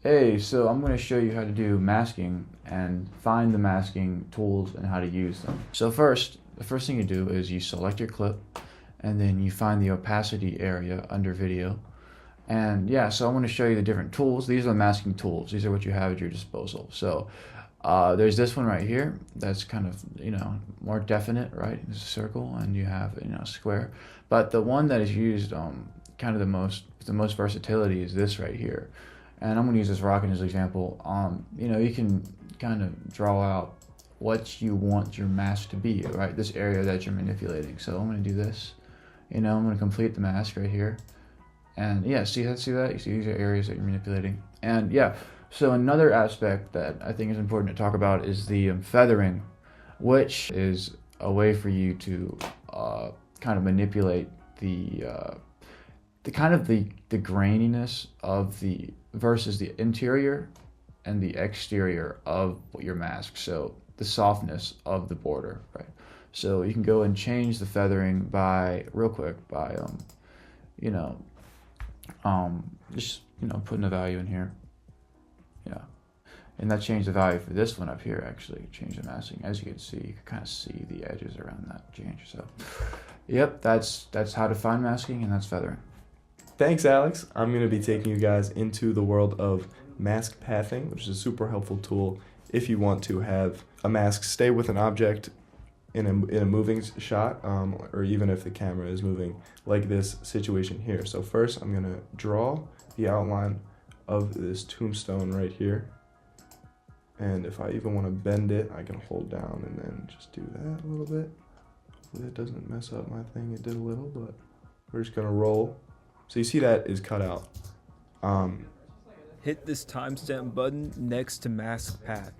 Hey, so I'm going to show you how to do masking and find the masking tools and how to use them. So the first thing you do is you select your clip and then you find the opacity area under video. And yeah, so I'm going to show you the different tools. These are the masking tools. These are what you have at your disposal. So there's this one right here that's kind of, more definite, right? It's a circle and you have, a square. But the one that is used kind of the most versatility is this right here. And I'm going to use this rocket as an example. You can kind of draw out what you want your mask to be, right? This area that you're manipulating. So I'm going to do this. I'm going to complete the mask right here. And yeah, see that? You see these are areas that you're manipulating. And yeah, so another aspect that I think is important to talk about is the feathering, which is a way for you to kind of manipulate the graininess of the versus the interior and the exterior of your mask. So the softness of the border, right? So you can go and change the feathering by just putting a value in here. Yeah. And that changed the value for this one up here, actually. Change the masking. As you can see, you can kind of see the edges around that change. So, yep, that's how to find masking, and that's feathering. Thanks, Alex. I'm going to be taking you guys into the world of mask pathing, which is a super helpful tool if you want to have a mask stay with an object in a moving shot, or even if the camera is moving, like this situation here. So first, I'm going to draw the outline of this tombstone right here. And if I even want to bend it, I can hold down and then just do that a little bit. Hopefully it doesn't mess up my thing. It did a little, but we're just going to roll. So you see that is cut out. Hit this timestamp button next to mask path.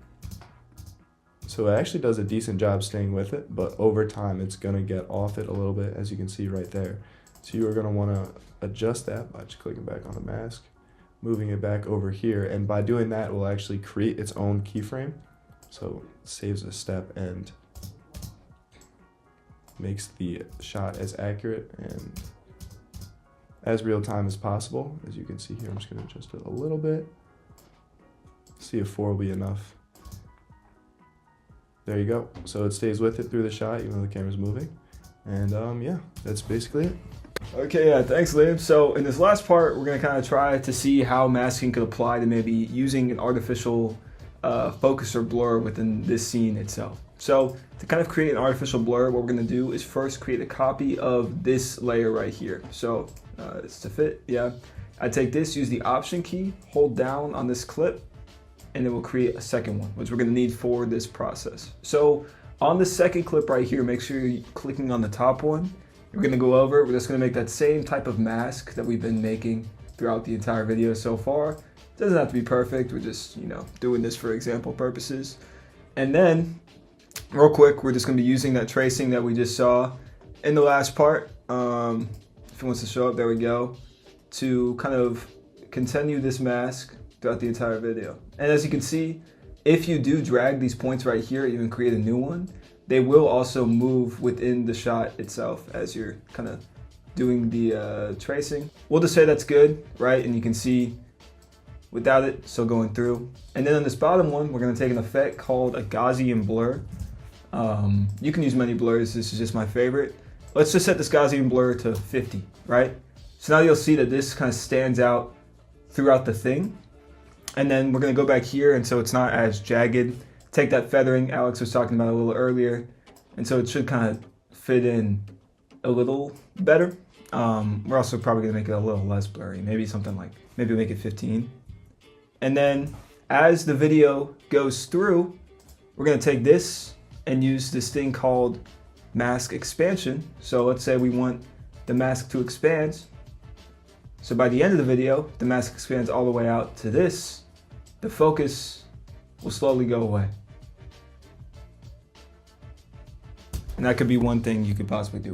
So it actually does a decent job staying with it, but over time it's gonna get off it a little bit, as you can see right there. So you are gonna wanna adjust that by just clicking back on the mask, moving it back over here, and by doing that, it will actually create its own keyframe. So it saves a step and makes the shot as accurate and as real time as possible. As you can see here, I'm just gonna adjust it a little bit. See if 4 will be enough. There you go. So it stays with it through the shot, even though the camera's moving. And yeah, that's basically it. Okay, yeah, thanks, Liam. So in this last part, we're gonna kind of try to see how masking could apply to maybe using an artificial focus or blur within this scene itself. So to kind of create an artificial blur, what we're gonna do is first create a copy of this layer right here. So it's to fit, yeah. I take this, use the Option key, hold down on this clip, and it will create a second one, which we're gonna need for this process. So on the second clip right here, make sure you're clicking on the top one. We're gonna go over it. We're just gonna make that same type of mask that we've been making throughout the entire video so far. It doesn't have to be perfect. We're just, doing this for example purposes. And then, real quick, we're just gonna be using that tracing that we just saw in the last part. If it wants to show up, there we go, to kind of continue this mask throughout the entire video. And as you can see, if you do drag these points right here, even create a new one, they will also move within the shot itself as you're kind of doing the tracing. We'll just say that's good, right? And you can see without it still going through. And then on this bottom one, we're gonna take an effect called a Gaussian blur. You can use many blurs, this is just my favorite. Let's just set this Gaussian blur to 50, right? So now you'll see that this kind of stands out throughout the thing. And then we're gonna go back here, and so it's not as jagged. Take that feathering Alex was talking about a little earlier, and so it should kind of fit in a little better. We're also probably gonna make it a little less blurry, maybe make it 15. And then as the video goes through, we're gonna take this and use this thing called mask expansion. So let's say we want the mask to expand. So by the end of the video, the mask expands all the way out to this. The focus will slowly go away. And that could be one thing you could possibly do.